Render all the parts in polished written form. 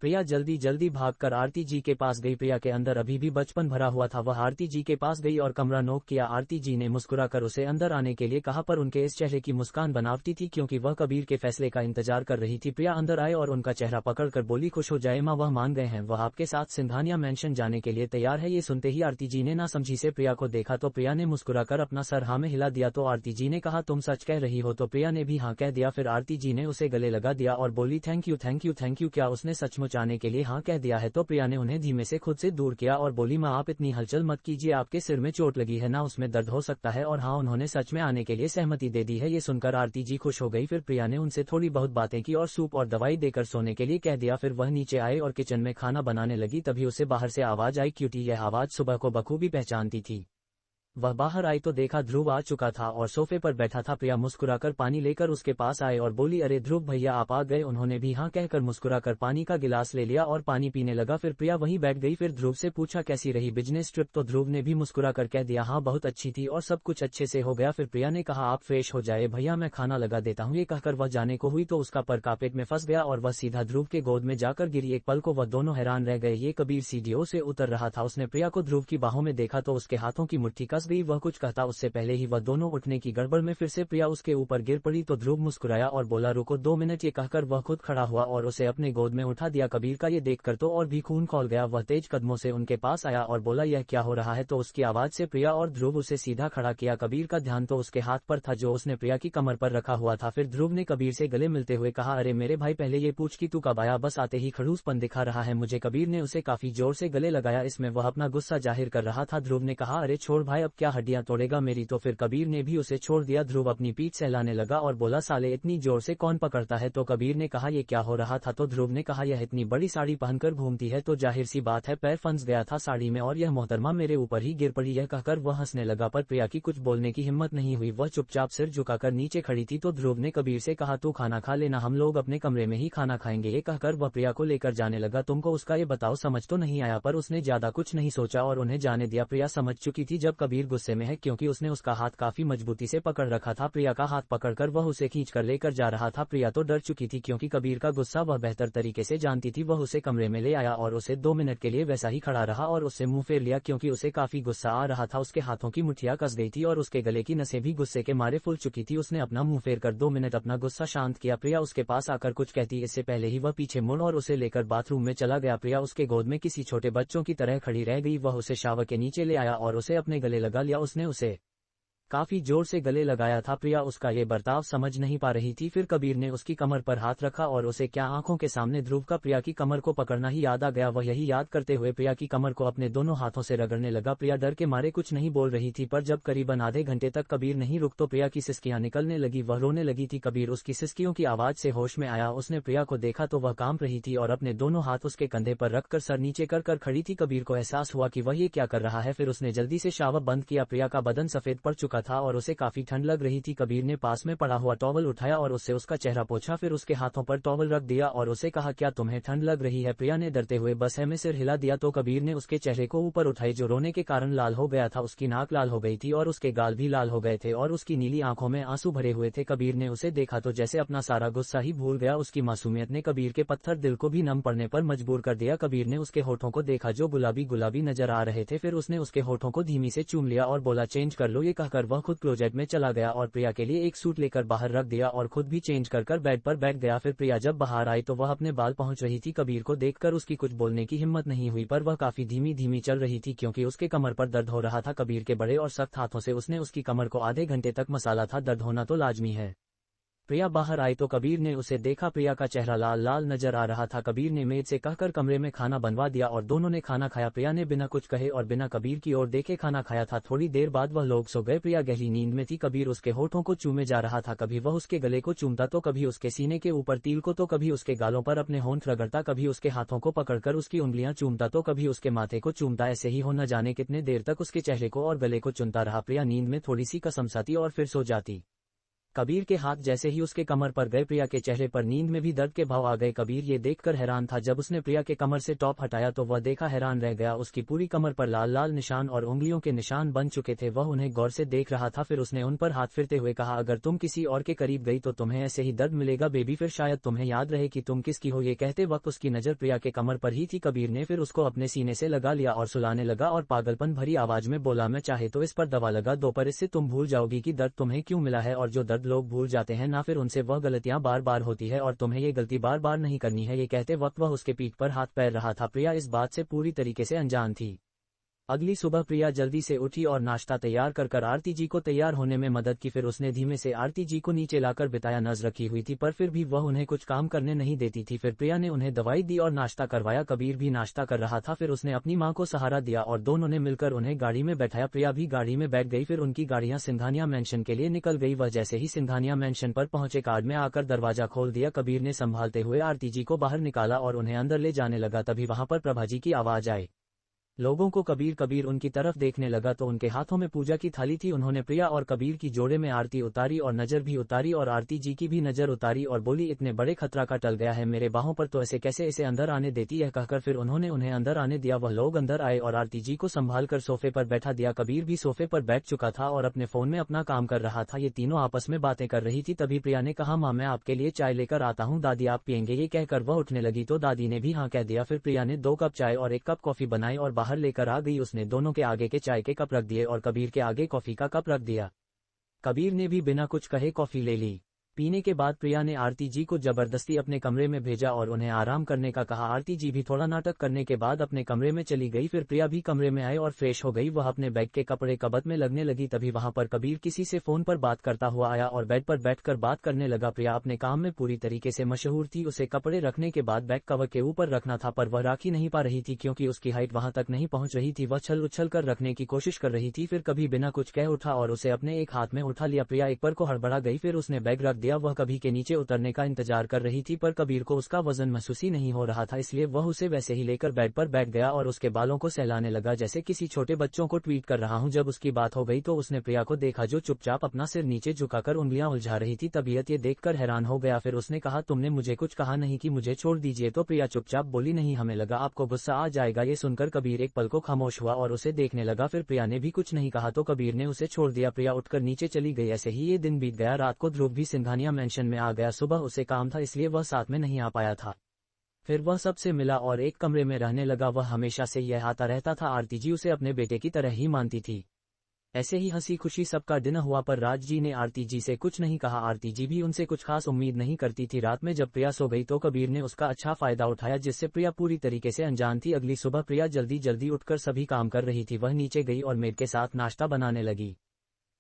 प्रिया जल्दी जल्दी भागकर आरती जी के पास गई। प्रिया के अंदर अभी भी बचपन भरा हुआ था। वह आरती जी के पास गई और कमरा नॉक किया। आरती जी ने मुस्कुराकर उसे अंदर आने के लिए कहा, पर उनके इस चेहरे की मुस्कान बनावटी थी क्योंकि वह कबीर के फैसले का इंतजार कर रही थी। प्रिया अंदर आए और उनका चेहरा पकड़कर बोली, खुश हो जाए माँ, वह मान गए हैं, वह आपके साथ सिंघानिया मेंशन जाने के लिए तैयार है। ये सुनते ही आरती जी ने नासमझी से प्रिया को देखा तो प्रिया ने मुस्कुराकर अपना सर हाँ में हिला दिया। तो आरती जी ने कहा, तुम सच कह रही हो? तो प्रिया ने भी हाँ कह दिया। फिर आरती जी ने उसे गले लगा दिया और बोली, thank you thank you thank you. क्या उसने सचमुच आने के लिए हाँ कह दिया है? तो प्रिया ने उन्हें धीमे से खुद से दूर किया और बोली, माँ आप इतनी हलचल मत कीजिए, आपके सिर में चोट लगी है ना, उसमें दर्द हो सकता है। और हाँ, उन्होंने सच में आने के लिए सहमति दे दी है। ये सुनकर आरती जी खुश हो गई। फिर प्रिया ने उनसे थोड़ी बहुत बातें की और सूप और दवाई देकर सोने के लिए कह दिया। फिर वह नीचे आए और किचन में खाना बनाने लगी। तभी उसे बाहर से आवाज आई, क्यूटी। यह आवाज सुबह को बखूबी पहचानती थी। वह बाहर आई तो देखा ध्रुव आ चुका था और सोफे पर बैठा था। प्रिया मुस्कुराकर पानी लेकर उसके पास आए और बोली, अरे ध्रुव भैया आप आ गए। उन्होंने भी हाँ कहकर मुस्कुराकर पानी का गिलास ले लिया और पानी पीने लगा। फिर प्रिया वहीं बैठ गई। फिर ध्रुव से पूछा, कैसी रही बिजनेस ट्रिप? तो ध्रुव ने भी मुस्कुराकर कह दिया, हाँ बहुत अच्छी थी और सब कुछ अच्छे से हो गया। फिर प्रिया ने कहा, आप फ्रेश हो जाए भैया, मैं खाना लगा देता हूँ। ये कहकर वह जाने को हुई तो उसका पर कार्पेट में फंस गया और वह सीधा ध्रुव के गोद में जाकर गिरी। एक पल को वह दोनों हैरान रह गए। ये कबीर सीढ़ियों से उतर रहा था। उसने प्रिया को ध्रुव की बाहों में देखा तो उसके हाथों की मुट्ठी कस गई। वह कुछ कहता उससे पहले ही वह दोनों उठने की गड़बड़ में फिर से प्रिया उसके ऊपर गिर पड़ी। तो ध्रुव मुस्कुराया और बोला, रुको 2 मिनट। ये कहकर वह खुद खड़ा हुआ और उसे अपने गोद में उठा दिया। कबीर का ये देखकर तो और भी खून खौल गया। वह तेज कदमों से उनके पास आया और बोला, यह क्या हो रहा है? तो उसकी आवाज से प्रिया और ध्रुव उसे सीधा खड़ा किया। कबीर का ध्यान तो उसके हाथ पर था जो उसने प्रिया की कमर पर रखा हुआ था। फिर ध्रुव ने कबीर से गले मिलते हुए कहा, अरे मेरे भाई, पहले ये पूछ कि तू कब आया? बस आते ही खड़ूसपन दिखा रहा है मुझे। कबीर ने उसे काफी जोर से गले लगाया। इसमें वह अपना गुस्सा जाहिर कर रहा था। ध्रुव ने कहा, अरे छोड़ भाई, अब क्या हड्डियां तोड़ेगा मेरी? तो फिर कबीर ने भी उसे छोड़ दिया। ध्रुव अपनी पीठ सहलाने लगा और बोला, साले इतनी जोर से कौन पकड़ता है? तो कबीर ने कहा, ये क्या हो रहा था? तो ध्रुव ने कहा, यह इतनी बड़ी साड़ी पहनकर घूमती है तो जाहिर सी बात है पैर फंस गया था साड़ी में और यह मोहतरमा मेरे ऊपर ही गिर पड़ी। यह कहकर वह हंसने लगा पर प्रिया की कुछ बोलने की हिम्मत नहीं हुई। वह चुपचाप सिर झुकाकर नीचे खड़ी थी। तो ध्रुव ने कबीर से कहा, तू खाना खा लेना, हम लोग अपने कमरे में ही खाना खाएंगे। ये कहकर वह प्रिया को लेकर जाने लगा। तुमको उसका ये बताओ समझ तो नहीं आया? पर उसने ज्यादा कुछ नहीं सोचा और उन्हें जाने दिया। प्रिया समझ चुकी थी जब कबीर गुस्से में है क्योंकि उसने उसका हाथ काफी मजबूती से पकड़ रखा था। प्रिया का हाथ पकड़कर वह उसे खींचकर लेकर जा रहा था। प्रिया तो डर चुकी थी क्योंकि कबीर का गुस्सा वह बेहतर तरीके से जानती थी। वह उसे कमरे में ले आया और उसे 2 मिनट के लिए वैसा ही खड़ा रहा और उससे मुंह फेर लिया क्योंकि उसे काफी गुस्सा आ रहा था। उसके हाथों की मुठ्ठियां कस गई थी और उसके गले की नसें भी गुस्से के मारे फूल चुकी थी। उसने अपना मुंह फेर कर 2 मिनट अपना गुस्सा शांत किया। प्रिया उसके पास आकर कुछ कहती इससे पहले ही वह पीछे मुड़ और उसे लेकर बाथरूम में चला गया। प्रिया उसके गोद में किसी छोटे बच्चों की तरह खड़ी रह गई। वह उसे शावर के नीचे ले आया और उसे अपने गले लगा लिया। उसने उसे काफी जोर से गले लगाया था। प्रिया उसका ये बर्ताव समझ नहीं पा रही थी। फिर कबीर ने उसकी कमर पर हाथ रखा और उसे क्या आंखों के सामने ध्रुव का प्रिया की कमर को पकड़ना ही याद आ गया। वह यही याद करते हुए प्रिया की कमर को अपने दोनों हाथों से रगड़ने लगा। प्रिया डर के मारे कुछ नहीं बोल रही थी पर जब करीबन आधे घंटे तक कबीर नहीं रुक तो प्रिया की सिसकियां निकलने लगी। वह रोने लगी थी। कबीर उसकी सिसकियों की आवाज से होश में आया। उसने प्रिया को देखा तो वह कांप रही थी और अपने दोनों हाथ उसके कंधे पर रखकर सर नीचे कर खड़ी थी। कबीर को एहसास हुआ कि वह ये क्या कर रहा है। फिर उसने जल्दी से शावर बंद किया। प्रिया का बदन सफेद पड़ चुका था और उसे काफी ठंड लग रही थी। कबीर ने पास में पड़ा हुआ टॉवल उठाया और उससे उसका चेहरा पोंछा। फिर उसके हाथों पर टॉवल रख दिया और उसे कहा, क्या तुम्हें ठंड लग रही है? प्रिया ने डरते हुए बस है में सिर हिला दिया। तो कबीर ने उसके चेहरे को ऊपर उठाई जो रोने के कारण लाल हो गया था। उसकी नाक लाल हो गई थी और उसके गाल भी लाल हो गए थे और उसकी नीली आंखों में आंसू भरे हुए थे। कबीर ने उसे देखा तो जैसे अपना सारा गुस्सा ही भूल गया। उसकी मासूमियत ने कबीर के पत्थर दिल को भी नम पड़ने पर मजबूर कर दिया। कबीर ने उसके होठों को देखा जो गुलाबी गुलाबी नजर आ रहे थे। फिर उसने उसके होठों को धीमी से चूम लिया और बोला, चेंज कर लो। ये कहकर वह खुद क्लोजेट में चला गया और प्रिया के लिए एक सूट लेकर बाहर रख दिया और खुद भी चेंज कर बेड पर बैठ गया। फिर प्रिया जब बाहर आई तो वह अपने बाल पहुंच रही थी। कबीर को देखकर उसकी कुछ बोलने की हिम्मत नहीं हुई पर वह काफी धीमी धीमी चल रही थी क्योंकि उसके कमर पर दर्द हो रहा था। कबीर के बड़े और सख्त हाथों से उसने उसकी कमर को आधे घंटे तक मसाला था। दर्द होना तो लाजमी है। प्रिया बाहर आई तो कबीर ने उसे देखा। प्रिया का चेहरा लाल लाल नजर आ रहा था। कबीर ने मेड से कहकर कमरे में खाना बनवा दिया और दोनों ने खाना खाया। प्रिया ने बिना कुछ कहे और बिना कबीर की ओर देखे खाना खाया था। थोड़ी देर बाद वह लोग सो गए। प्रिया गहरी नींद में थी। कबीर उसके होठों को चूमे जा रहा था। कभी वह उसके गले को चूमता तो कभी उसके सीने के ऊपर तिल को तो कभी उसके गालों पर अपने होंठ रगड़ता। कभी उसके हाथों को पकड़कर उसकी उंगलियां चूमता तो कभी उसके माथे को चूमता। ऐसे ही हो न जाने कितने देर तक उसके चेहरे को और गले को चुनता रहा। प्रिया नींद में थोड़ी सी कसम सा थी और फिर सो जाती। कबीर के हाथ जैसे ही उसके कमर पर गए, प्रिया के चेहरे पर नींद में भी दर्द के भाव आ गए। कबीर ये देखकर हैरान था। जब उसने प्रिया के कमर से टॉप हटाया तो वह देखा हैरान रह गया। उसकी पूरी कमर पर लाल लाल निशान और उंगलियों के निशान बन चुके थे। वह उन्हें गौर से देख रहा था। फिर उसने उन पर हाथ फिरते हुए कहा, अगर तुम किसी और के करीब गई तो तुम्हें ऐसे ही दर्द मिलेगा बेबी, फिर शायद तुम्हें याद रहे कि तुम किसकी हो। ये कहते वक्त उसकी नजर प्रिया के कमर पर ही थी। कबीर ने फिर उसको अपने सीने से लगा लिया और सुलाने लगा और पागलपन भरी आवाज में बोला, मैं चाहे तो इस पर दवा लगा दो, पर इससे तुम भूल जाओगी कि दर्द तुम्हें क्यों मिला है। और जो दर्द लोग भूल जाते हैं ना, फिर उनसे वह गलतियां बार बार होती है और तुम्हें ये गलती बार बार नहीं करनी है। ये कहते वक्त वह उसके पीठ पर हाथ पैर रहा था। प्रिया इस बात से पूरी तरीके से अनजान थी। अगली सुबह प्रिया जल्दी से उठी और नाश्ता तैयार कर आरती जी को तैयार होने में मदद की। फिर उसने धीमे से आरती जी को नीचे लाकर बिताया। नज रखी हुई थी पर फिर भी वह उन्हें कुछ काम करने नहीं देती थी। फिर प्रिया ने उन्हें दवाई दी और नाश्ता करवाया। कबीर भी नाश्ता कर रहा था। फिर उसने अपनी मां को सहारा दिया और दोनों ने मिलकर उन्हें गाड़ी में बैठाया। प्रिया भी गाड़ी में बैठ गई। फिर उनकी गाड़ियां सिंघानिया मेंशन के लिए निकल गई। वह जैसे ही सिंघानिया मेंशन पर पहुंचे, कार्ड में आकर दरवाजा खोल दिया। कबीर ने संभालते हुए आरती जी को बाहर निकाला और उन्हें अंदर ले जाने लगा। तभी वहां पर प्रभाजी की आवाज आई। लोगों को कबीर उनकी तरफ देखने लगा तो उनके हाथों में पूजा की थाली थी। उन्होंने प्रिया और कबीर की जोड़े में आरती उतारी और नजर भी उतारी और आरती जी की भी नजर उतारी और बोली, इतने बड़े खतरा का टल गया है मेरे बाहों पर, तो ऐसे कैसे इसे अंदर आने देती। यह कहकर फिर उन्होंने उन्हें अंदर आने दिया। वह लोग अंदर आए और आरती जी को संभाल कर सोफे पर बैठा दिया। कबीर भी सोफे पर बैठ चुका था और अपने फोन में अपना काम कर रहा था। ये तीनों आपस में बातें कर रही थी। तभी प्रिया ने कहा, माँ मैं आपके लिए चाय लेकर आता हूँ, दादी आप पियेंगे। ये कहकर वह उठने लगी तो दादी ने भी हाँ कह दिया। फिर प्रिया ने 2 कप चाय और 1 कप कॉफी बनाई और बाहर लेकर आ गई। उसने दोनों के आगे के चाय के कप रख दिए और कबीर के आगे कॉफी का कप रख दिया। कबीर ने भी बिना कुछ कहे कॉफी ले ली। पीने के बाद प्रिया ने आरती जी को जबरदस्ती अपने कमरे में भेजा और उन्हें आराम करने का कहा। आरती जी भी थोड़ा नाटक करने के बाद अपने कमरे में चली गई। फिर प्रिया भी कमरे में आए और फ्रेश हो गई। वह अपने बैग के कपड़े कबत में लगने लगी। तभी वहां पर कबीर किसी से फोन पर बात करता हुआ आया और बेड पर बैठकर बात करने लगा। प्रिया अपने काम में पूरी तरीके से मशहूर थी। उसे कपड़े रखने के बाद बैग कवर के ऊपर रखना था, पर वह राखी नहीं पा रही थी क्योंकि उसकी हाइट वहां तक नहीं पहुंच रही थी। वह छल उछल कर रखने की कोशिश कर रही थी। फिर कभी बिना कुछ कह उठा और उसे अपने एक हाथ में उठा लिया। प्रिया एक पर को हड़बड़ा गई। फिर उसने बैग रख दिया। वह कभी के नीचे उतरने का इंतजार कर रही थी पर कबीर को उसका वजन महसूस ही नहीं हो रहा था, इसलिए वह उसे वैसे ही लेकर बेड पर बैठ गया और उसके बालों को सहलाने लगा जैसे किसी छोटे बच्चों को ट्वीट कर रहा हूं। जब उसकी बात हो गई तो उसने प्रिया को देखा जो चुपचाप अपना सिर नीचे झुकाकर उंगलियां उलझा रही थी। तबीयत ये देखकर हैरान हो गया। फिर उसने कहा, तुमने मुझे कुछ कहा नहीं कि मुझे छोड़ दीजिए? तो प्रिया चुपचाप बोली, नहीं, हमें लगा आपको गुस्सा आ जाएगा। ये सुनकर कबीर एक पल को खामोश हुआ और उसे देखने लगा। फिर प्रिया ने भी कुछ नहीं कहा तो कबीर ने उसे छोड़ दिया। प्रिया उठकर नीचे चली गई। ऐसे ही ये दिन बीत गया। रात को ध्रुव भी सिंघानिया मेंशन में आ गया। सुबह उसे काम था इसलिए वह साथ में नहीं आ पाया था। फिर वह सबसे मिला और एक कमरे में रहने लगा। वह हमेशा से यह आता रहता था। आरती जी उसे अपने बेटे की तरह ही मानती थी। ऐसे ही हंसी खुशी सबका दिन हुआ पर राज जी ने आरती जी से कुछ नहीं कहा। आरती जी भी उनसे कुछ खास उम्मीद नहीं करती थी। रात में जब प्रिया सो गई तो कबीर ने उसका अच्छा फायदा उठाया जिससे प्रिया पूरी तरीके से अनजान थी। अगली सुबह प्रिया जल्दी जल्दी उठकर सभी काम कर रही थी। वह नीचे गई और मेड के साथ नाश्ता बनाने लगी।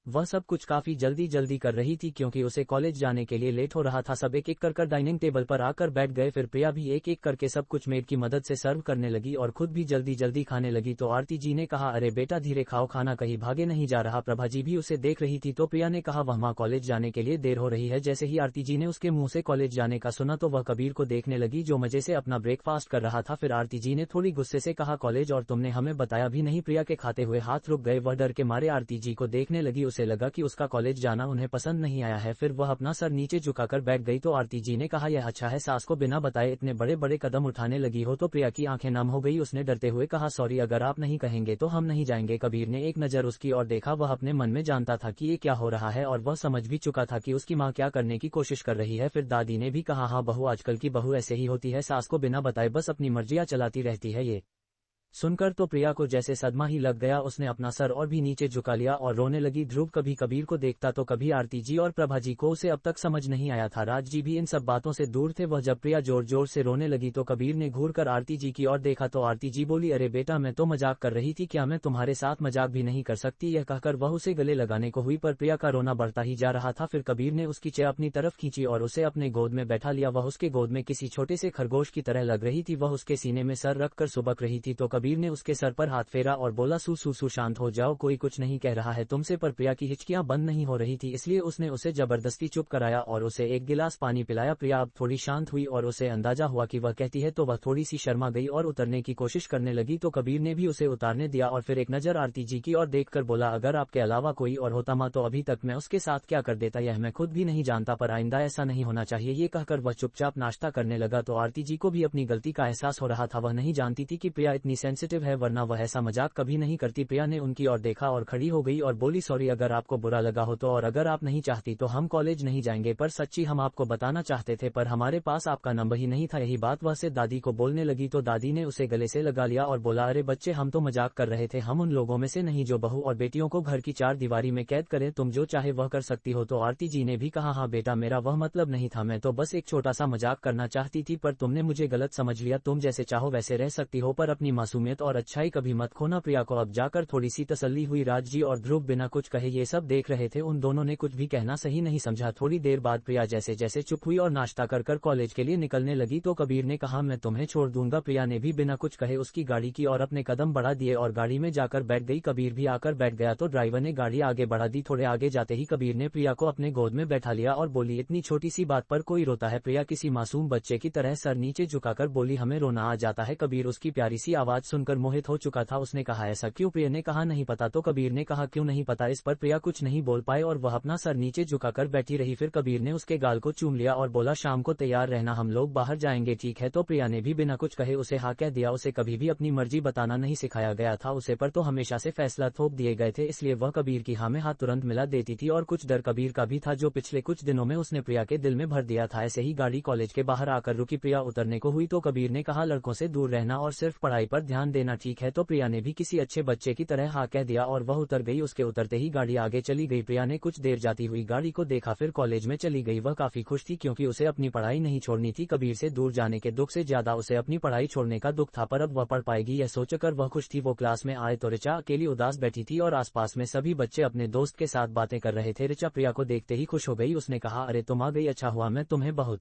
वह सब कुछ काफी जल्दी जल्दी कर रही थी क्योंकि उसे कॉलेज जाने के लिए लेट हो रहा था। सब एक एक कर डाइनिंग टेबल पर आकर बैठ गए। फिर प्रिया भी एक एक करके सब कुछ मेड की मदद से सर्व करने लगी और खुद भी जल्दी जल्दी खाने लगी। तो आरती जी ने कहा, अरे बेटा धीरे खाओ, खाना कहीं भागे नहीं जा रहा। प्रभा जी भी उसे देख रही थी तो प्रिया ने कहा, वह मां कॉलेज जाने के लिए देर हो रही है। जैसे ही आरती जी ने उसके मुंह से कॉलेज जाने का सुना तो वह कबीर को देखने लगी जो मजे से अपना ब्रेकफास्ट कर रहा था। फिर आरती जी ने थोड़ी गुस्से से कहा, कॉलेज, और तुमने हमें बताया भी नहीं। प्रिया के खाते हुए हाथ रुक गए। वह डर के मारे आरती जी को देखने लगी। उसे लगा कि उसका कॉलेज जाना उन्हें पसंद नहीं आया है। फिर वह अपना सर नीचे झुकाकर बैठ गई तो आरती जी ने कहा, यह अच्छा है सास को बिना बताए इतने बड़े बड़े कदम उठाने लगी हो। तो प्रिया की आंखें नम हो गई। उसने डरते हुए कहा, सॉरी, अगर आप नहीं कहेंगे तो हम नहीं जाएंगे। कबीर ने एक नजर उसकी ओर देखा। वह अपने मन में जानता था कि ये क्या हो रहा है और वह समझ भी चुका था कि उसकी माँ क्या करने की कोशिश कर रही है। फिर दादी ने भी कहा, हाँ बहू, आजकल की बहू ऐसे ही होती है, सास को बिना बताए बस अपनी मर्जियां चलाती रहती है। ये सुनकर तो प्रिया को जैसे सदमा ही लग गया। उसने अपना सर और भी नीचे झुका लिया और रोने लगी। ध्रुव कभी कबीर को देखता तो कभी आरती जी और प्रभा जी को। उसे अब तक समझ नहीं आया था। राज जी भी इन सब बातों से दूर थे। वह जब प्रिया जोर जोर से रोने लगी तो कबीर ने घूरकर आरती जी की ओर देखा तो आरती जी बोली, अरे बेटा, मैं तो मजाक कर रही थी, क्या मैं तुम्हारे साथ मजाक भी नहीं कर सकती? यह कहकर वह उसे गले लगाने को हुई पर प्रिया का रोना बढ़ता ही जा रहा था। फिर कबीर ने उसकी चेयर अपनी तरफ खींची और उसे अपने गोद में बैठा लिया। वह उसके गोद में किसी छोटे से खरगोश की तरह लग रही थी। वह उसके सीने में सर रखकर सुबक रही थी तो कबीर ने उसके सर पर हाथ फेरा और बोला, सू शांत हो जाओ, कोई कुछ नहीं कह रहा है तुमसे। पर प्रिया की हिचकियां बंद नहीं हो रही थी, इसलिए उसने उसे जबरदस्ती चुप कराया और उसे एक गिलास पानी पिलाया। प्रिया अब थोड़ी शांत हुई और उसे अंदाजा हुआ कि वह कहती है तो वह थोड़ी सी शर्मा गई और उतरने की कोशिश करने लगी, तो कबीर ने भी उसे उतारने दिया और फिर एक नजर आरती जी की ओर देखकर बोला, अगर आपके अलावा कोई और होता माँ तो अभी तक मैं उसके साथ क्या कर देता, यह मैं खुद भी नहीं जानता, पर आइंदा ऐसा नहीं होना चाहिए। ये कहकर वह चुपचाप नाश्ता करने लगा। तो आरती जी को भी अपनी गलती का एहसास हो रहा था। वह नहीं जानती थी कि प्रिया इतनी सेंसिटिव है, वरना वह ऐसा मजाक कभी नहीं करती। प्रिया ने उनकी ओर देखा और खड़ी हो गई और बोली, सॉरी अगर आपको बुरा लगा हो तो, और अगर आप नहीं चाहती तो हम कॉलेज नहीं जाएंगे, पर सच्ची हम आपको बताना चाहते थे पर हमारे पास आपका नंबर ही नहीं था। यही बात वह से दादी को बोलने लगी तो दादी ने उसे गले से लगा लिया और बोला, अरे बच्चे हम तो मजाक कर रहे थे, हम उन लोगों में से नहीं जो बहू और बेटियों को घर की चार दीवारी में कैद करे, तुम जो चाहे वह कर सकती हो। तो आरती जी ने भी कहा, हाँ बेटा मेरा वह मतलब नहीं था, मैं तो बस एक छोटा सा मजाक करना चाहती थी, पर तुमने मुझे गलत समझ लिया। तुम जैसे चाहो वैसे रह सकती हो, पर अपनी मासूमियत और अच्छाई कभी मत खोना। प्रिया को अब जाकर थोड़ी सी तसल्ली हुई। राज जी और ध्रुव बिना कुछ कहे ये सब देख रहे थे, उन दोनों ने कुछ भी कहना सही नहीं समझा। थोड़ी देर बाद प्रिया जैसे जैसे चुप हुई और नाश्ता कर कर कॉलेज के लिए निकलने लगी तो कबीर ने कहा, मैं तुम्हें छोड़ दूंगा। प्रिया ने भी बिना कुछ कहे उसकी गाड़ी की और अपने कदम बढ़ा दिए और गाड़ी में जाकर बैठ गई। कबीर भी आकर बैठ गया तो ड्राइवर ने गाड़ी आगे बढ़ा दी। थोड़े आगे जाते ही कबीर ने प्रिया को अपने गोद में बैठा लिया और बोली, इतनी छोटी सी बात पर कोई रोता है? प्रिया किसी मासूम बच्चे की तरह सर नीचे झुकाकर बोली, हमें रोना आ जाता है। कबीर उसकी प्यारी सी आवाज सुनकर मोहित हो चुका था। उसने कहा, ऐसा क्यों? प्रिया ने कहा, नहीं पता। तो कबीर ने कहा, क्यों नहीं पता? इस पर प्रिया कुछ नहीं बोल पाए और वह अपना सर नीचे झुकाकर बैठी रही। फिर कबीर ने उसके गाल को चूम लिया और बोला, शाम को तैयार रहना, हम लोग बाहर जाएंगे, ठीक है? तो प्रिया ने भी बिना कुछ कहे उसे हाँ कह दिया। उसे कभी भी अपनी मर्जी बताना नहीं सिखाया गया था, उसे पर तो हमेशा से फैसला थोप दिए गए थे, इसलिए वह कबीर की हाँ में हाथ तुरंत मिला देती थी। और कुछ डर कबीर का भी था जो पिछले कुछ दिनों में उसने प्रिया के दिल में भर दिया था। ऐसे ही गाड़ी कॉलेज के बाहर आकर रुकी। प्रिया उतरने को हुई तो कबीर ने कहा, लड़कों से दूर रहना और सिर्फ पढ़ाई पर ध्यान देना, ठीक है? तो प्रिया ने भी किसी अच्छे बच्चे की तरह हाँ कह दिया और वह उतर गई। उसके उतरते ही गाड़ी आगे चली गई। प्रिया ने कुछ देर जाती हुई गाड़ी को देखा, फिर कॉलेज में चली गई। वह काफी खुश थी क्योंकि उसे अपनी पढ़ाई नहीं छोड़नी थी। कबीर से दूर जाने के दुख से ज्यादा उसे अपनी पढ़ाई छोड़ने का दुख था, पर अब वह पढ़ पाएगी यह सोचकर वह खुश थी। वो क्लास में आए तो ऋचा अकेली उदास बैठी थी और आसपास में सभी बच्चे अपने दोस्त के साथ बातें कर रहे थे। ऋचा प्रिया को देखते ही खुश हो गई। उसने कहा, अरे तुम आ गई, अच्छा हुआ, मैं तुम्हें बहुत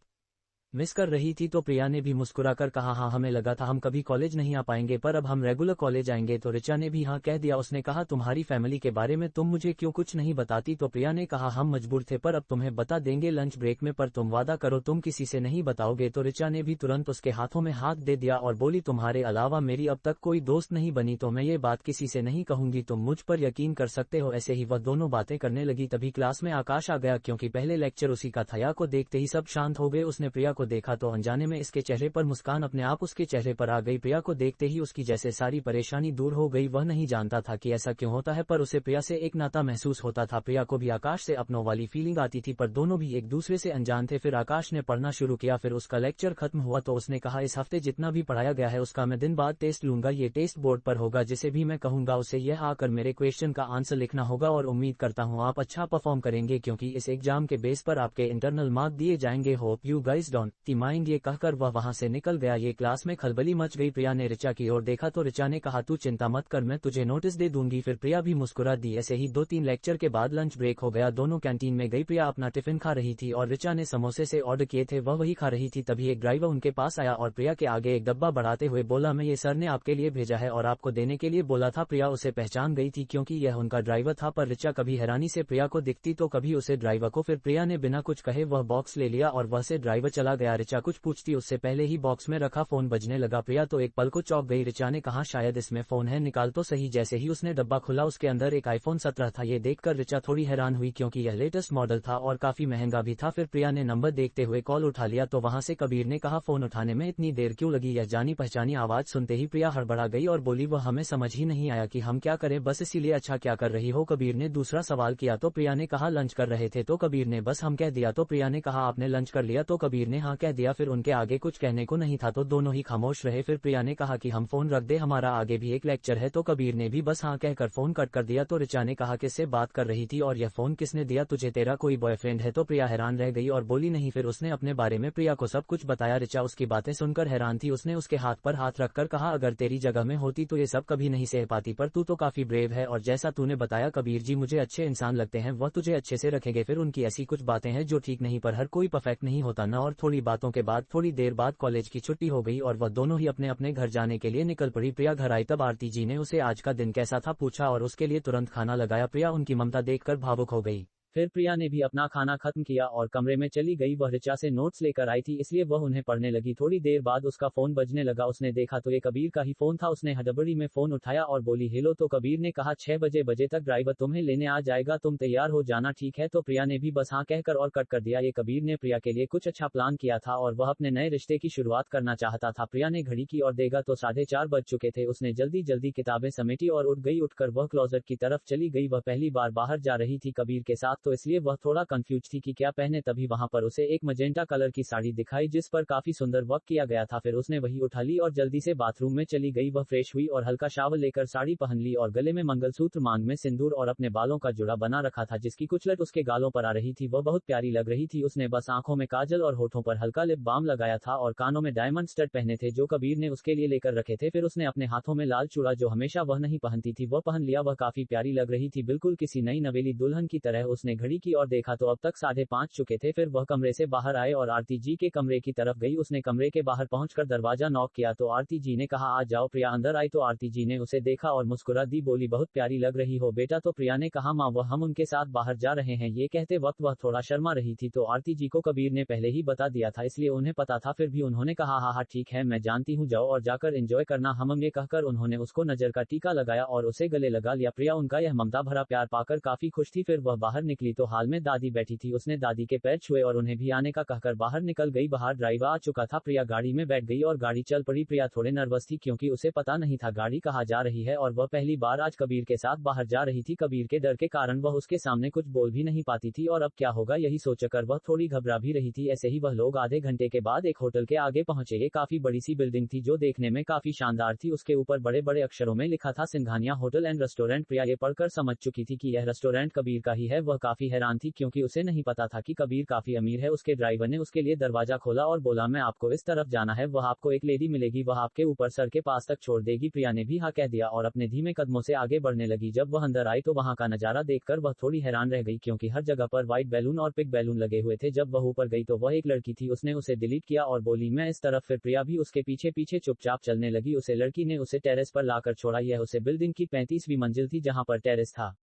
मिस कर रही थी। तो प्रिया ने भी मुस्कुराकर कहा, हाँ हमें लगा था हम कभी कॉलेज नहीं आ पाएंगे, पर अब हम रेगुलर कॉलेज आएंगे। तो ऋचा ने भी हाँ कह दिया। उसने कहा, तुम्हारी फैमिली के बारे में तुम मुझे क्यों कुछ नहीं बताती? तो प्रिया ने कहा, हम मजबूर थे पर अब तुम्हें बता देंगे लंच ब्रेक में, पर तुम वादा करो तुम किसी से नहीं बताओगे। तो ऋचा ने भी तुरंत उसके हाथों में हाथ दे दिया और बोली, तुम्हारे अलावा मेरी अब तक कोई दोस्त नहीं बनी, तो मैं ये बात किसी से नहीं कहूंगी, तुम मुझ पर यकीन कर सकते हो। ऐसे ही वह दोनों बातें करने लगी, तभी क्लास में आकाश आ गया क्योंकि पहले लेक्चर उसी का था। या को देखते ही सब शांत हो गए। उसने प्रिया को देखा तो अनजाने में इसके चेहरे पर मुस्कान अपने आप उसके चेहरे पर आ गई। प्रिया को देखते ही उसकी जैसे सारी परेशानी दूर हो गई। वह नहीं जानता था कि ऐसा क्यों होता है, पर उसे प्रिया से एक नाता महसूस होता था। प्रिया को भी आकाश से अपनों वाली फीलिंग आती थी, पर दोनों भी एक दूसरे से अनजान थे। फिर आकाश ने पढ़ना शुरू किया। फिर उसका लेक्चर खत्म हुआ तो उसने कहा, इस हफ्ते जितना भी पढ़ाया गया है उसका मैं दिन बाद टेस्ट लूंगा। ये टेस्ट बोर्ड पर होगा, जिसे भी मैं कहूंगा उसे यह आकर मेरे क्वेश्चन का आंसर लिखना होगा और उम्मीद करता हूँ आप अच्छा परफॉर्म करेंगे क्योंकि इस एग्जाम के बेस पर आपके इंटरनल मार्क दिए जाएंगे। Hope you guys don't mind. ये कहकर वह वहां से निकल गया। ये क्लास में खलबली मच गई। प्रिया ने ऋचा की ओर देखा तो ऋचा ने कहा, तू चिंता मत कर, मैं तुझे नोटिस दे दूंगी। फिर प्रिया भी मुस्कुरा दी। ऐसे ही 2-3 लेक्चर के बाद लंच ब्रेक हो गया। दोनों कैंटीन में गई। प्रिया अपना टिफिन खा रही थी और ऋचा ने समोसे से ऑर्डर किए थे, वह वही खा रही थी। तभी एक ड्राइवर उनके पास आया और प्रिया के आगे एक डब्बा बढ़ाते हुए बोला, मैं ये सर ने आपके लिए भेजा है और आपको देने के लिए बोला था। प्रिया उसे पहचान गई थी क्योंकि यह उनका ड्राइवर था, पर ऋचा कभी हैरानी से प्रिया को दिखती तो कभी उसे ड्राइवर को। फिर प्रिया ने बिना कुछ कहे वह बॉक्स ले लिया और वह से ड्राइवर चला गया। ऋचा कुछ पूछती उससे पहले ही बॉक्स में रखा फोन बजने लगा। प्रिया तो एक पल को चौंक गई। ऋचा ने कहा, शायद इसमें फोन है, निकाल तो सही। जैसे ही उसने डब्बा खुला उसके अंदर एक iPhone 17 था। ये देखकर ऋचा थोड़ी हैरान हुई क्योंकि यह लेटेस्ट मॉडल था और काफी महंगा भी था। फिर प्रिया ने नंबर देखते हुए कॉल उठा लिया तो वहां से कबीर ने कहा, फोन उठाने में इतनी देर क्यों लगी? यह जानी पहचानी आवाज सुनते ही प्रिया हड़बड़ा गई और बोली, वह हमें समझ ही नहीं आया कि हम क्या करें, बस इसीलिए। अच्छा क्या कर रही हो? कबीर ने दूसरा सवाल किया तो प्रिया ने कहा, लंच कर रहे थे। तो कबीर ने बस हम कह दिया। तो प्रिया ने कहा, आपने लंच कर लिया? तो कबीर ने हाँ कह दिया। फिर उनके आगे कुछ कहने को नहीं था तो दोनों ही खामोश रहे। फिर प्रिया ने कहा कि हम फोन रख दे, हमारा आगे भी एक लेक्चर है। तो कबीर ने भी बस हाँ कहकर फोन कट कर दिया। तो ऋचा ने कहा, किससे बात कर रही थी और यह फोन किसने दिया तुझे? तेरा कोई बॉयफ्रेंड है? तो प्रिया हैरान रह गई और बोली, नहीं। फिर उसने अपने बारे में प्रिया को सब कुछ बताया। ऋचा उसकी बातें सुनकर हैरान थी। उसने उसके हाथ पर हाथ रखकर कहा, अगर तेरी जगह में होती तो ये सब कभी नहीं सह पाती, पर तू तो काफी ब्रेव है और जैसा तूने बताया कबीर जी मुझे अच्छे इंसान लगते हैं, वह तुझे अच्छे से रखेंगे। फिर उनकी ऐसी कुछ बातें हैं जो ठीक नहीं, पर हर कोई परफेक्ट नहीं होता ना। और थोड़ी थोड़ी बातों के बाद थोड़ी देर बाद कॉलेज की छुट्टी हो गई और वह दोनों ही अपने अपने घर जाने के लिए निकल पड़ी। प्रिया घर आई तब आरती जी ने उसे आज का दिन कैसा था पूछा और उसके लिए तुरंत खाना लगाया। प्रिया उनकी ममता देखकर भावुक हो गई। फिर प्रिया ने भी अपना खाना खत्म किया और कमरे में चली गई। वह ऋचा से नोट्स लेकर आई थी इसलिए वह उन्हें पढ़ने लगी। थोड़ी देर बाद उसका फोन बजने लगा। उसने देखा तो ये कबीर का ही फोन था। उसने हड़बड़ी में फोन उठाया और बोली हेलो। तो कबीर ने कहा 6 बजे तक ड्राइवर तुम्हें लेने आ जाएगा, तुम तैयार हो जाना, ठीक है। तो प्रिया ने भी बस हाँ कहकर और कट कर दिया। ये कबीर ने प्रिया के लिए कुछ अच्छा प्लान किया था और वह अपने नए रिश्ते की शुरुआत करना चाहता था। प्रिया ने घड़ी की और देखा तो 4:30 बज चुके थे। उसने जल्दी जल्दी किताबें समेटी और उठ गई। उठकर वह क्लोजेट की तरफ चली गई। वह पहली बार बाहर जा रही थी कबीर के साथ तो इसलिए वह थोड़ा कंफ्यूज थी कि क्या पहने। तभी वहां पर उसे एक मजेंटा कलर की साड़ी दिखाई जिस पर काफी सुंदर वर्क किया गया था। फिर उसने वही उठा ली और जल्दी से बाथरूम में चली गई। वह फ्रेश हुई और हल्का शावर लेकर साड़ी पहन ली और गले में मंगलसूत्र, मांग में सिंदूर और अपने बालों का जुड़ा बना रखा था जिसकी कुचलट उसके गालों पर आ रही थी। वह बहुत प्यारी लग रही थी। उसने बस आंखों में काजल और होठों पर हल्का लिप बाम लगाया था और कानों में डायमंड स्टड पहने थे जो कबीर ने उसके लिए लेकर रखे थे। फिर उसने अपने हाथों में लाल चूड़ा जो हमेशा वह नहीं पहनती थी वह पहन लिया। वह काफी प्यारी लग रही थी, बिल्कुल किसी नई नवेली दुल्हन की तरह। उसने घड़ी की और देखा तो अब तक 5:30 चुके थे। फिर वह कमरे से बाहर आए और आरती जी के कमरे की तरफ गई। उसने कमरे के बाहर पहुंचकर दरवाजा नॉक किया तो आरती जी ने कहा आ जाओ। प्रिया अंदर आई तो आरती जी ने उसे देखा और मुस्कुरा दी, बोली बहुत प्यारी लग रही हो बेटा। तो प्रिया ने कहा माँ वह हम उनके साथ बाहर जा रहे हैं। ये कहते वक्त वह थोड़ा शर्मा रही थी तो आरती जी को कबीर ने पहले ही बता दिया था इसलिए उन्हें पता था। फिर भी उन्होंने कहा हाँ ठीक है मैं जानती हूँ, जाओ और जाकर एंजॉय करना। हम ये कहकर उन्होंने उसको नजर का टीका लगाया और उसे गले लगा लिया। प्रिया उनका यह ममता भरा प्यार पाकर काफी खुश थी। फिर वह बाहर निकली तो हाल में दादी बैठी थी। उसने दादी के पैर छुए और उन्हें भी आने का कहकर बाहर निकल गई। बाहर ड्राइवर आ चुका था। प्रिया गाड़ी में बैठ गई और गाड़ी चल पड़ी। प्रिया थोड़े नर्वस थी क्योंकि उसे पता नहीं था गाड़ी कहाँ जा रही है और वह पहली बार आज कबीर के साथ बाहर जा रही थी। कबीर के डर के कारण वह उसके सामने कुछ बोल भी नहीं पाती थी और अब क्या होगा यही सोचकर वह थोड़ी घबरा भी रही थी। ऐसे ही वह लोग आधे घंटे के बाद एक होटल के आगे पहुंचे। ये काफी बड़ी सी बिल्डिंग थी जो देखने में काफी शानदार थी। उसके ऊपर बड़े बड़े अक्षरों में लिखा था सिंघानिया होटल एंड रेस्टोरेंट। प्रिया ये पढ़कर समझ चुकी थी कि यह रेस्टोरेंट कबीर का ही है। वह काफी हैरान थी क्योंकि उसे नहीं पता था कि कबीर काफी अमीर है। उसके ड्राइवर ने उसके लिए दरवाजा खोला और बोला मैं आपको इस तरफ जाना है, वह आपको एक लेडी मिलेगी, वह आपके ऊपर सर के पास तक छोड़ देगी। प्रिया ने भी हाँ कह दिया और अपने धीमे कदमों से आगे बढ़ने लगी। जब वह अंदर आई तो वहां का नजारा देखकर वह थोड़ी हैरान रह गई क्योंकि हर जगह पर व्हाइट बैलून और पिंक बैलून लगे हुए थे। जब वह ऊपर गई तो वह एक लड़की थी। उसने उसे डिलीट किया और बोली मैं इस तरफ। फिर प्रिया भी उसके पीछे पीछे चुपचाप चलने लगी। उसे लड़की ने उसे टेरेस पर लाकर छोड़ा। यह उसे बिल्डिंग की 35वीं मंजिल थी जहां पर टेरेस था।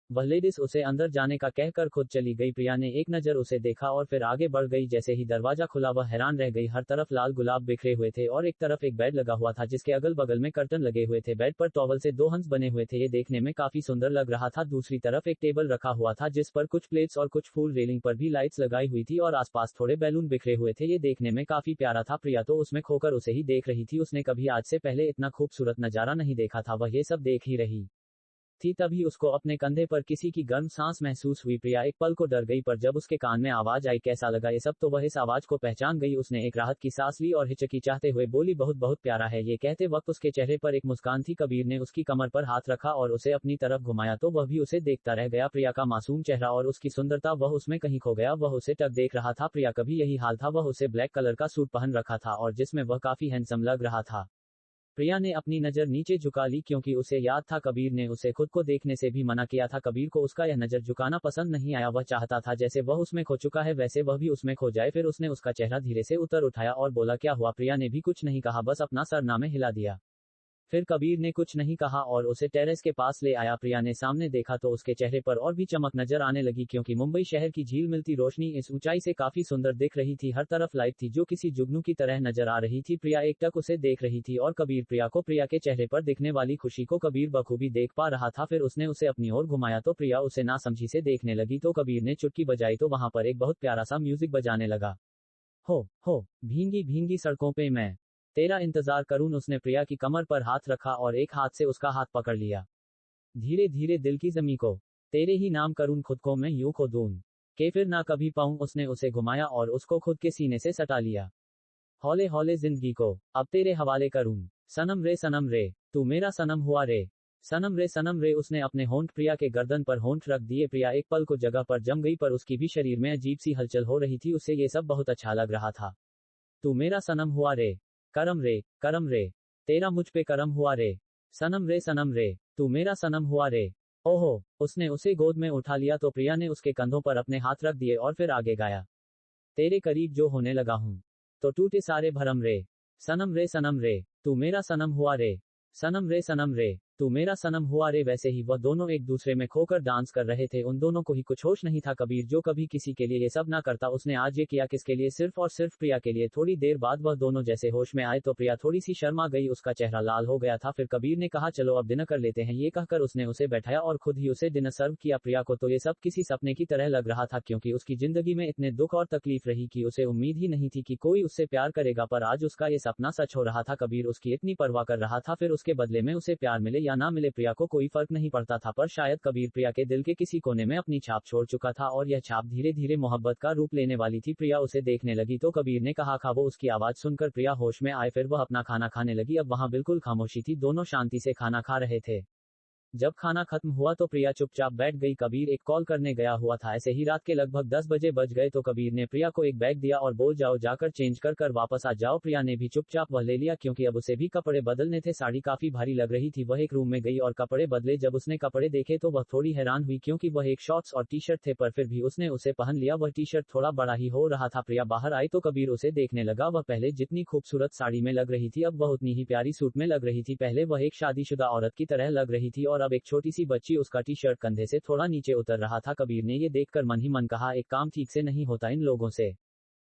वह लेडीज उसे अंदर जाने का कहकर खुद चली गई। प्रिया ने एक नजर उसे देखा और फिर आगे बढ़ गई। जैसे ही दरवाजा खुला वह हैरान रह गई। हर तरफ लाल गुलाब बिखरे हुए थे और एक तरफ एक बेड लगा हुआ था जिसके अगल बगल में कर्टन लगे हुए थे। बेड पर टॉवल से 2 हंस बने हुए थे। ये देखने में काफी सुंदर लग रहा था। दूसरी तरफ एक टेबल रखा हुआ था जिस पर कुछ प्लेट्स और कुछ फूल, रेलिंग पर भी लाइट्स लगाई हुई थी और आसपास थोड़े बैलून बिखरे हुए थे। ये देखने में काफी प्यारा था। प्रिया तो उसमें खोकर उसे ही देख रही थी। उसने कभी आज से पहले इतना खूबसूरत नजारा नहीं देखा था। वह ये सब देख ही रही थी तभी उसको अपने कंधे पर किसी की गर्म सांस महसूस हुई। प्रिया एक पल को डर गई पर जब उसके कान में आवाज आई कैसा लगा ये सब तो वह इस आवाज को पहचान गई। उसने एक राहत की सांस ली और हिचकिचाते हुए बोली बहुत बहुत प्यारा है। ये कहते वक्त उसके चेहरे पर एक मुस्कान थी। कबीर ने उसकी कमर पर हाथ रखा और उसे अपनी तरफ घुमाया तो वह भी उसे देखता रह गया। प्रिया का मासूम चेहरा और उसकी सुंदरता, वह उसमें कहीं खो गया। वह उसे टक देख रहा था। प्रिया का भी यही हाल था। वह उसे ब्लैक कलर का सूट पहन रखा था और जिसमें वह काफी हैंडसम लग रहा था। प्रिया ने अपनी नजर नीचे झुका ली क्योंकि उसे याद था कबीर ने उसे खुद को देखने से भी मना किया था। कबीर को उसका यह नजर झुकाना पसंद नहीं आया। वह चाहता था जैसे वह उसमें खो चुका है वैसे वह भी उसमें खो जाए। फिर उसने उसका चेहरा धीरे से उतर उठाया और बोला क्या हुआ। प्रिया ने भी कुछ नहीं कहा, बस अपना सर नामे हिला दिया। फिर कबीर ने कुछ नहीं कहा और उसे टेरेस के पास ले आया। प्रिया ने सामने देखा तो उसके चेहरे पर और भी चमक नजर आने लगी क्योंकि मुंबई शहर की झील मिलती रोशनी इस ऊंचाई से काफी सुंदर दिख रही थी। हर तरफ लाइट थी जो किसी जुगनू की तरह नजर आ रही थी। प्रिया एकटक उसे देख रही थी और कबीर प्रिया को, प्रिया के चेहरे पर दिखने वाली खुशी को कबीर बखूबी देख पा रहा था। फिर उसने उसे अपनी ओर घुमाया तो प्रिया उसे नासमझी से देखने लगी तो कबीर ने चुटकी बजाई तो वहां पर एक बहुत प्यारा सा म्यूजिक बजाने लगा। हो भींगी भींगी सड़कों पे मैं तेरा इंतजार करूं। उसने प्रिया की कमर पर हाथ रखा और एक हाथ से उसका हाथ पकड़ लिया। धीरे धीरे दिल की जमी को तेरे ही नाम करूं, खुद को मैं यूं खो दूं के फिर ना कभी पाऊं। उसने उसे घुमाया और उसको खुद के सीने से सटा लिया। हौले हौले जिंदगी को अब तेरे हवाले करूं, सनम रे तू मेरा सनम हुआ रे, सनम रे। उसने अपने होंठ प्रिया के गर्दन पर होंठ रख दिए। प्रिया एक पल को जगह पर जम गई पर उसकी भी शरीर में अजीब सी हलचल हो रही थी। उसे ये सब बहुत अच्छा लग रहा था। तू मेरा सनम हुआ रे, करम रे तेरा मुझ पे करम हुआ रे, सनम रे तू मेरा सनम हुआ रे। ओहो, उसने उसे गोद में उठा लिया तो प्रिया ने उसके कंधों पर अपने हाथ रख दिए और फिर आगे गाया। तेरे करीब जो होने लगा हूं, तो टूटे सारे भरम रे। सनम रे, तू मेरा सनम हुआ रे। सनम रे, तू मेरा सनम हुआ रे। वैसे ही वह दोनों एक दूसरे में खोकर डांस कर रहे थे। उन दोनों को ही कुछ होश नहीं था। कबीर जो कभी किसी के लिए ये सब ना करता, उसने आज ये किया किसके लिए? सिर्फ और सिर्फ प्रिया के लिए। थोड़ी देर बाद वह दोनों जैसे होश में आए तो प्रिया थोड़ी सी शर्मा गई, उसका चेहरा लाल हो गया था। फिर कबीर ने कहा चलो अब डिनर कर लेते हैं। ये कहकर उसने उसे बैठाया और खुद ही उसे डिनर सर्व किया। प्रिया को तो ये सब किसी सपने की तरह लग रहा था, क्योंकि उसकी जिंदगी में इतने दुख और तकलीफ रही कि उसे उम्मीद ही नहीं थी कि कोई उससे प्यार करेगा, पर आज उसका ये सपना सच हो रहा था। कबीर उसकी इतनी परवाह कर रहा था, फिर उसके बदले में उसे प्यार मिले या ना मिले प्रिया को कोई फर्क नहीं पड़ता था। पर शायद कबीर प्रिया के दिल के किसी कोने में अपनी छाप छोड़ चुका था और यह छाप धीरे धीरे मोहब्बत का रूप लेने वाली थी। प्रिया उसे देखने लगी तो कबीर ने कहा खा। वो उसकी आवाज सुनकर प्रिया होश में आए, फिर वह अपना खाना खाने लगी। अब वहां बिल्कुल खामोशी थी, दोनों शांति से खाना खा रहे थे। जब खाना खत्म हुआ तो प्रिया चुपचाप बैठ गई। कबीर एक कॉल करने गया हुआ था। ऐसे ही रात के लगभग 10 बजे बज गए तो कबीर ने प्रिया को एक बैग दिया और बोल जाओ जाकर चेंज कर कर वापस आ जाओ। प्रिया ने भी चुपचाप वह ले लिया, क्योंकि अब उसे भी कपड़े बदलने थे। साड़ी काफी भारी लग रही थी। वह एक रूम में गई और कपड़े बदले। जब उसने कपड़े देखे तो वह थोड़ी हैरान हुई, क्योंकि वह एक शॉर्ट्स और टी शर्ट थे, पर फिर भी उसने उसे पहन लिया। वह टी शर्ट थोड़ा बड़ा ही हो रहा था। प्रिया बाहर आई तो कबीर उसे देखने लगा। वह पहले जितनी खूबसूरत साड़ी में लग रही थी, अब वह उतनी ही प्यारी सूट में लग रही थी। पहले वह एक शादीशुदा औरत की तरह लग रही थी और अब एक छोटी सी बच्ची। उसका टी शर्ट कंधे से थोड़ा नीचे उतर रहा था। कबीर ने ये देखकर मन ही मन कहा एक काम ठीक से नहीं होता इन लोगों से,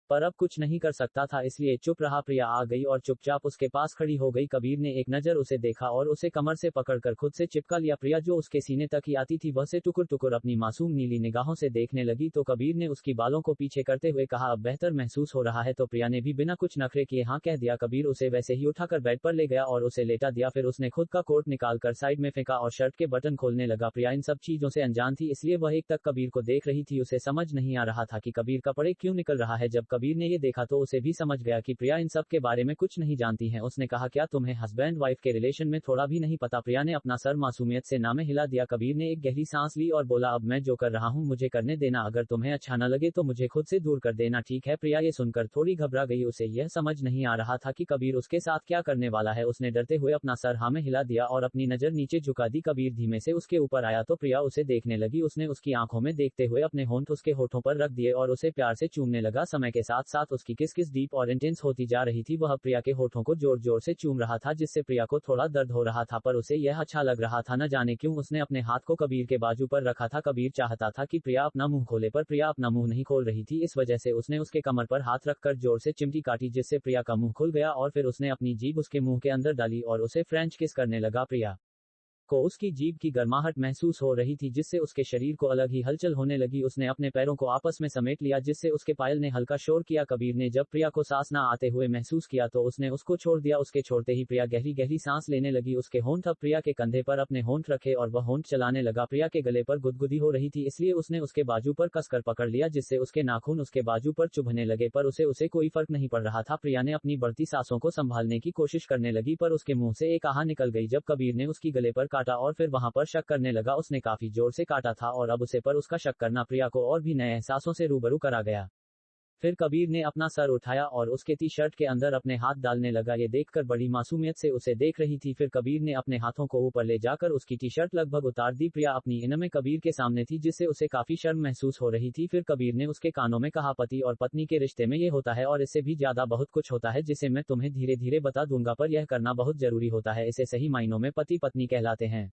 पर अब कुछ नहीं कर सकता था, इसलिए चुप रहा। प्रिया आ गई और चुपचाप उसके पास खड़ी हो गई। कबीर ने एक नजर उसे देखा और उसे कमर से पकड़कर खुद से चिपका लिया। प्रिया जो उसके सीने तक ही आती थी, वह से टुकुर टुकुर अपनी मासूम नीली निगाहों से देखने लगी। तो कबीर ने उसकी बालों को पीछे करते हुए कहा अब बेहतर महसूस हो रहा है? तो प्रिया ने भी बिना कुछ नखरे किए हाँ कह दिया। कबीर उसे वैसे ही उठाकर बेड पर ले गया और उसे लेटा दिया। फिर उसने खुद का कोट निकालकर साइड में फेंका और शर्ट के बटन खोलने लगा। प्रिया इन सब चीजों से अनजान थी, इसलिए वह एक तक कबीर को देख रही थी। उसे समझ नहीं आ रहा था कि कबीर कपड़े क्यों निकल रहा है। जब कबीर ने ये देखा तो उसे भी समझ गया कि प्रिया इन सब के बारे में कुछ नहीं जानती है। उसने कहा क्या तुम्हें हस्बैंड वाइफ के रिलेशन में थोड़ा भी नहीं पता? प्रिया ने अपना सर मासूमियत से नामे हिला दिया। कबीर ने एक गहरी सांस ली और बोला अब मैं जो कर रहा हूँ मुझे करने देना, अगर तुम्हें अच्छा न लगे तो मुझे खुद से दूर कर देना, ठीक है? प्रिया ये सुनकर थोड़ी घबरा गई। उसे यह समझ नहीं आ रहा था कि कबीर उसके साथ क्या करने वाला है। उसने डरते हुए अपना सर हाँ में हिला दिया और अपनी नजर नीचे झुका दी। कबीर धीमे से उसके ऊपर आया तो प्रिया उसे देखने लगी। उसने उसकी आंखों में देखते हुए अपने होंठ उसके होठों पर रख दिए और उसे प्यार से चूमने लगा। समय के साथ साथ उसकी किस किस डीप और इंटेंस होती जा रही थी। वह प्रिया के होठों को जोर जोर से चूम रहा था, जिससे प्रिया को थोड़ा दर्द हो रहा था, पर उसे यह अच्छा लग रहा था। न जाने क्यों उसने अपने हाथ को कबीर के बाजू पर रखा था। कबीर चाहता था कि प्रिया अपना मुंह खोले, पर प्रिया अपना मुंह नहीं खोल रही थी। इस वजह से उसने उसके कमर पर हाथ रखकर जोर से चिमटी काटी, जिससे प्रिया का मुंह खुल गया और फिर उसने अपनी जीभ उसके मुंह के अंदर डाली और उसे फ्रेंच किस करने लगा। प्रिया को उसकी जीभ की गर्माहट महसूस हो रही थी, जिससे उसके शरीर को अलग ही हलचल होने लगी। उसने अपने पैरों को आपस में समेट लिया, जिससे उसके पायल ने हल्का शोर किया। कबीर ने जब प्रिया को सांस ना आते हुए महसूस किया तो उसने उसको छोड़ दिया। उसके छोड़ते ही प्रिया गहरी गहरी सांस लेने लगी। उसके होंठ अब प्रिया के कंधे पर अपने होंठ रखे और वह होंठ चलाने लगा। प्रिया के गले पर गुदगुदी हो रही थी, इसलिए उसने उसके बाजू पर कसकर पकड़ लिया, जिससे उसके नाखून उसके बाजू पर चुभने लगे, पर उसे कोई फर्क नहीं पड़ रहा था। प्रिया ने अपनी बढ़ती सांसों को संभालने की कोशिश करने लगी, पर उसके मुंह से एक आह निकल गई जब कबीर ने उसकी गले पर काटा और फिर वहां पर शक करने लगा। उसने काफी जोर से काटा था और अब उसे पर उसका शक करना प्रिया को और भी नए एहसासों से रूबरू करा गया। फिर कबीर ने अपना सर उठाया और उसके टी शर्ट के अंदर अपने हाथ डालने लगा। ये देखकर बड़ी मासूमियत से उसे देख रही थी। फिर कबीर ने अपने हाथों को ऊपर ले जाकर उसकी टी शर्ट लगभग उतार दी। प्रिया अपनी इन में कबीर के सामने थी, जिससे उसे काफी शर्म महसूस हो रही थी। फिर कबीर ने उसके कानों में कहा पति और पत्नी के रिश्ते में ये होता है और इससे भी ज्यादा बहुत कुछ होता है, जिसे मैं तुम्हें धीरे धीरे बता दूंगा, पर यह करना बहुत जरूरी होता है। इसे सही मायनों में पति पत्नी कहलाते हैं।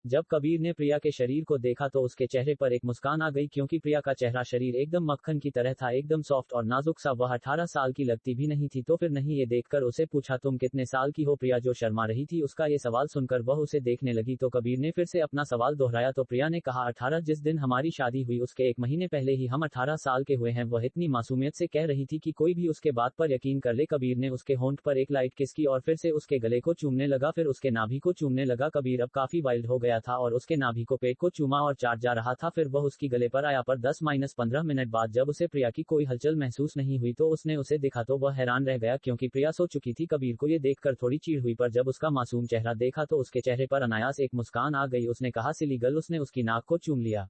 जब कबीर ने प्रिया के शरीर को देखा तो उसके चेहरे पर एक मुस्कान आ गई, क्योंकि प्रिया का चेहरा शरीर एकदम मक्खन की तरह था, एकदम सॉफ्ट और नाजुक सा। वह 18 साल की लगती भी नहीं थी। तो फिर नहीं ये देखकर उसे पूछा तुम कितने साल की हो? प्रिया जो शर्मा रही थी, उसका ये सवाल सुनकर वह उसे देखने लगी। तो कबीर ने फिर से अपना सवाल दोहराया तो प्रिया ने कहा 18। जिस दिन हमारी शादी हुई उसके 1 महीने पहले ही हम 18 साल के हुए हैं। वह इतनी मासूमियत से कह रही थी कि कोई भी उसके बात पर यकीन कर ले। कबीर ने उसके होंठ पर एक लाइट किस की और फिर से उसके गले को चूमने लगा, फिर उसके नाभि को चूमने लगा। कबीर अब काफी वाइल्ड हो गया था और उसके नाभि को पेट को चूमा और चाट जा रहा था। फिर वह उसकी गले पर आया, पर 10-15 मिनट बाद जब उसे प्रिया की कोई हलचल महसूस नहीं हुई तो उसने उसे देखा तो वह हैरान रह गया, क्योंकि प्रिया सो चुकी थी। कबीर को ये देखकर थोड़ी चिढ़ हुई, पर जब उसका मासूम चेहरा देखा तो उसके चेहरे पर अनायास एक मुस्कान आ गई। उसने कहा सिली गर्ल। उसने उसकी नाक को चूम लिया।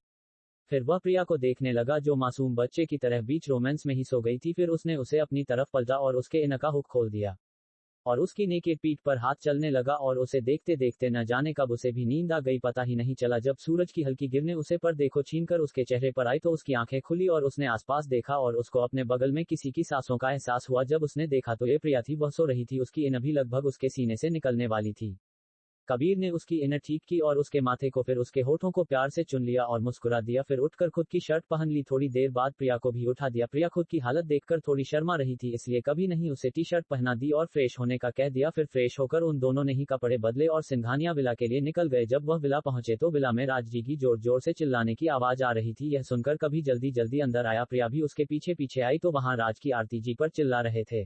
फिर वह प्रिया को देखने लगा जो मासूम बच्चे की तरह बीच रोमांस में ही सो गई थी। फिर उसने उसे अपनी तरफ पलटा और उसके इनका हुक खोल दिया। और उसकी नेकेड पीठ पर हाथ चलने लगा और उसे देखते देखते न जाने कब उसे भी नींद आ गई, पता ही नहीं चला। जब सूरज की हल्की किरणें उसे पर देखो छीनकर उसके चेहरे पर आई तो उसकी आंखें खुली और उसने आसपास देखा और उसको अपने बगल में किसी की सांसों का एहसास हुआ। जब उसने देखा तो ये प्रिया थी, वह सो रही थी, उसकी इन अभी लगभग उसके सीने से निकलने वाली थी। कबीर ने उसकी इनर ठीक की और उसके माथे को फिर उसके होठों को प्यार से चुन लिया और मुस्कुरा दिया। फिर उठकर खुद की शर्ट पहन ली। थोड़ी देर बाद प्रिया को भी उठा दिया। प्रिया खुद की हालत देखकर थोड़ी शर्मा रही थी, इसलिए कभी नहीं उसे टी शर्ट पहना दी और फ्रेश होने का कह दिया। फिर फ्रेश होकर उन दोनों ने ही कपड़े बदले और सिंघानिया विला के लिए निकल गए। जब वह विला पहुंचे तो विला में राजजी की जोर जोर से चिल्लाने की आवाज आ रही थी। यह सुनकर कभी जल्दी जल्दी अंदर आया। प्रिया भी उसके पीछे पीछे आई तो वहां राज की आरती जी पर चिल्ला रहे थे।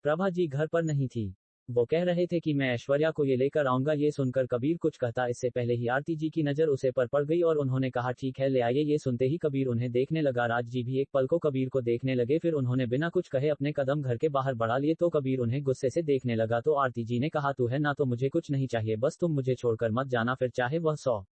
प्रभा जी घर पर नहीं थी। वो कह रहे थे कि मैं ऐश्वर्या को ये लेकर आऊंगा। ये सुनकर कबीर कुछ कहता इससे पहले ही आरती जी की नजर उसे पर पड़ गई और उन्होंने कहा ठीक है ले आइए। ये सुनते ही कबीर उन्हें देखने लगा। राज जी भी एक पल को कबीर को देखने लगे, फिर उन्होंने बिना कुछ कहे अपने कदम घर के बाहर बढ़ा लिए तो कबीर उन्हें गुस्से से देखने लगा। तो आरती जी ने कहा तू है ना, तो मुझे कुछ नहीं चाहिए, बस तुम मुझे छोड़कर मत जाना, फिर चाहे वह 100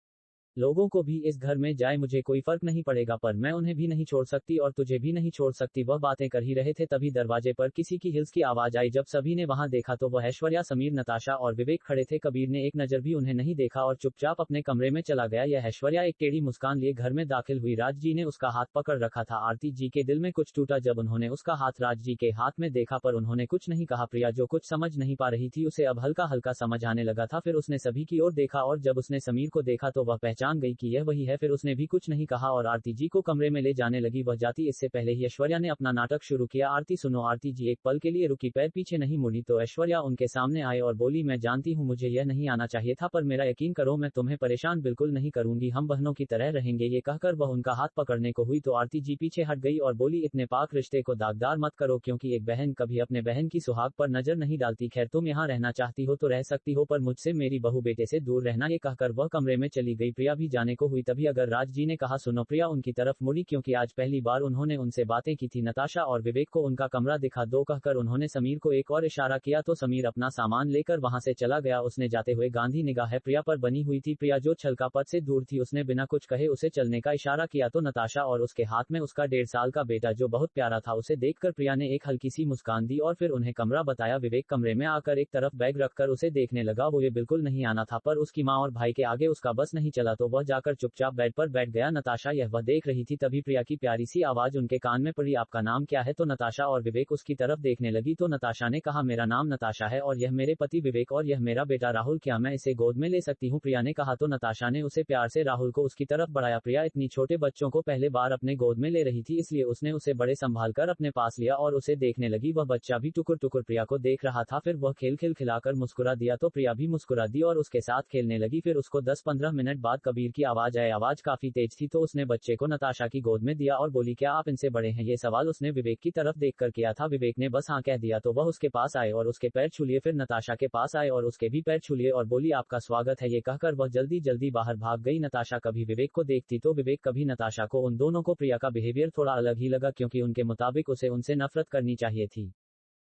लोगों को भी इस घर में जाए मुझे कोई फर्क नहीं पड़ेगा, पर मैं उन्हें भी नहीं छोड़ सकती और तुझे भी नहीं छोड़ सकती। वह बातें कर ही रहे थे तभी दरवाजे पर किसी की हिल्स की आवाज आई। जब सभी ने वहां देखा तो वह ऐश्वर्या, समीर, नताशा और विवेक खड़े थे। कबीर ने एक नजर भी उन्हें नहीं देखा और चुपचाप अपने कमरे में चला गया। यह ऐश्वर्या एक टेढ़ी मुस्कान लिए घर में दाखिल हुई। राज जी ने उसका हाथ पकड़ रखा था। आरती जी के दिल में कुछ टूटा जब उन्होंने उसका हाथ राज जी के हाथ में देखा, पर उन्होंने कुछ नहीं कहा। प्रिया जो कुछ समझ नहीं पा रही थी उसे अब हल्का हल्का समझ आने लगा था। फिर उसने सभी की ओर देखा और जब उसने समीर को देखा तो वह पहचान गई कि यह वही है। फिर उसने भी कुछ नहीं कहा और आरती जी को कमरे में ले जाने लगी। वह जाती इससे पहले ही ऐश्वर्या ने अपना नाटक शुरू किया। आरती सुनो। आरती जी एक पल के लिए रुकी, पैर पीछे नहीं मुड़ी तो ऐश्वर्या उनके सामने आए और बोली मैं जानती हूँ मुझे यह नहीं आना चाहिए था, पर मेरा यकीन करो मैं तुम्हें परेशान बिल्कुल नहीं करूंगी, हम बहनों की तरह रहेंगे। ये कहकर वह उनका हाथ पकड़ने को हुई तो आरती जी पीछे हट गई और बोली इतने पाक रिश्ते को दागदार मत करो, क्योंकि एक बहन कभी अपने बहन की सुहाग पर नजर नहीं डालती। खैर तुम यहाँ रहना चाहती हो तो रह सकती हो, पर मुझसे मेरी बहू बेटे से दूर रहना। ये कहकर वह कमरे में चली गई। प्रिया भी जाने को हुई तभी अगर राज जी ने कहा सुनो। प्रिया उनकी तरफ मुड़ी क्योंकि आज पहली बार उन्होंने उनसे बातें की थी। नताशा और विवेक को उनका कमरा दिखा दो कहकर उन्होंने समीर को एक और इशारा किया तो समीर अपना सामान लेकर वहां से चला गया। उसने जाते हुए गांधी निगाहें प्रिया पर बनी हुई थी। प्रिया जो छलकापट से दूर थी उसने बिना कुछ कहे उसे चलने का इशारा किया तो नताशा और उसके हाथ में उसका 1.5 साल का बेटा जो बहुत प्यारा था उसे देखकर प्रिया ने एक हल्की सी मुस्कान दी और फिर उन्हें कमरा बताया। विवेक कमरे में आकर एक तरफ बैग रखकर उसे देखने लगा। वो ये बिल्कुल नहीं आना था, पर उसकी माँ और भाई के आगे उसका बस नहीं चला तो वह जाकर चुपचाप बेड पर बैठ गया। नताशा यह वह देख रही थी तभी प्रिया की प्यारी सी आवाज उनके कान में पड़ी आपका नाम क्या है। तो नताशा और विवेक उसकी तरफ देखने लगी तो नताशा ने कहा मेरा नाम नताशा है और यह मेरे पति विवेक और यह मेरा बेटा राहुल, क्या मैं इसे गोद में ले सकती हूँ। प्रिया ने कहा तो नताशा ने उसे प्यार से राहुल को उसकी तरफ बढ़ाया। प्रिया इतनी छोटे बच्चों को पहले बार अपने गोद में ले रही थी इसलिए उसने उसे बड़े संभाल कर अपने पास लिया और उसे देखने लगी। वह बच्चा भी टुकुर टुकुर प्रिया को देख रहा था। फिर वह खेल खिलाकर मुस्कुरा दिया तो प्रिया भी मुस्कुरा दी और उसके साथ खेलने लगी। फिर उसको 10-15 मिनट बाद कबीर की आवाज आई। आवाज काफी तेज थी तो उसने बच्चे को नताशा की गोद में दिया और बोली क्या आप इनसे बड़े हैं। ये सवाल उसने विवेक की तरफ देखकर किया था। विवेक ने बस हाँ कह दिया तो वह उसके पास आए और उसके पैर छू लिए। फिर नताशा के पास आए और उसके भी पैर छू लिए और बोली आपका स्वागत है। ये कहकर वह जल्दी जल्दी बाहर भाग गई। नताशा कभी विवेक को देखती तो विवेक कभी नताशा को। उन दोनों को प्रिया का बिहेवियर थोड़ा अलग ही लगा क्योंकि उनके मुताबिक उसे उनसे नफरत करनी चाहिए थी,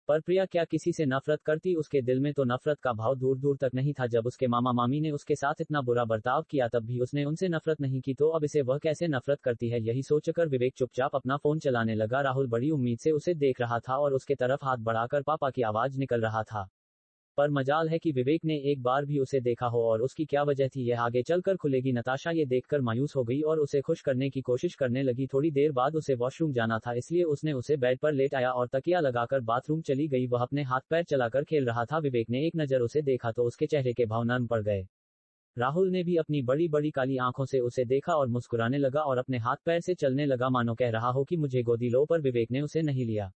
पर प्रिया क्या किसी से नफरत करती। उसके दिल में तो नफरत का भाव दूर दूर तक नहीं था। जब उसके मामा मामी ने उसके साथ इतना बुरा बर्ताव किया तब भी उसने उनसे नफरत नहीं की, तो अब इसे वह कैसे नफरत करती है। यही सोचकर विवेक चुपचाप अपना फोन चलाने लगा। राहुल बड़ी उम्मीद से उसे देख रहा था और उसके तरफ हाथ बढ़ाकर पापा की आवाज निकल रहा था, पर मजाल है कि विवेक ने एक बार भी उसे देखा हो और उसकी क्या वजह थी यह आगे चलकर खुलेगी। नताशा ये देखकर मायूस हो गई और उसे खुश करने की कोशिश करने लगी। थोड़ी देर बाद उसे वॉशरूम जाना था इसलिए उसने उसे बेड पर लेटाया और तकिया लगाकर बाथरूम चली गई। वह अपने हाथ पैर चलाकर खेल रहा था। विवेक ने एक नजर उसे देखा तो उसके चेहरे के भाव नरम पड़ गए। राहुल ने भी अपनी बड़ी बड़ी काली आंखों से उसे देखा और मुस्कुराने लगा और अपने हाथ पैर से चलने लगा मानो कह रहा हो कि मुझे गोदी लो, पर विवेक ने उसे नहीं लिया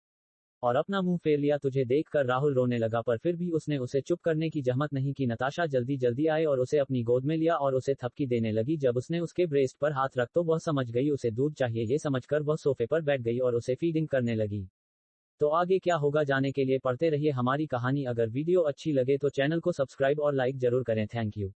और अपना मुंह फेर लिया। तुझे देखकर राहुल रोने लगा पर फिर भी उसने उसे चुप करने की जहमत नहीं की। नताशा जल्दी जल्दी आए और उसे अपनी गोद में लिया और उसे थपकी देने लगी। जब उसने उसके ब्रेस्ट पर हाथ रख तो वह समझ गई उसे दूध चाहिए। ये समझकर वह सोफे पर बैठ गई और उसे फीडिंग करने लगी। तो आगे क्या होगा जाने के लिए पढ़ते रहिए हमारी कहानी। अगर वीडियो अच्छी लगे तो चैनल को सब्सक्राइब और लाइक जरूर करें। Thank you.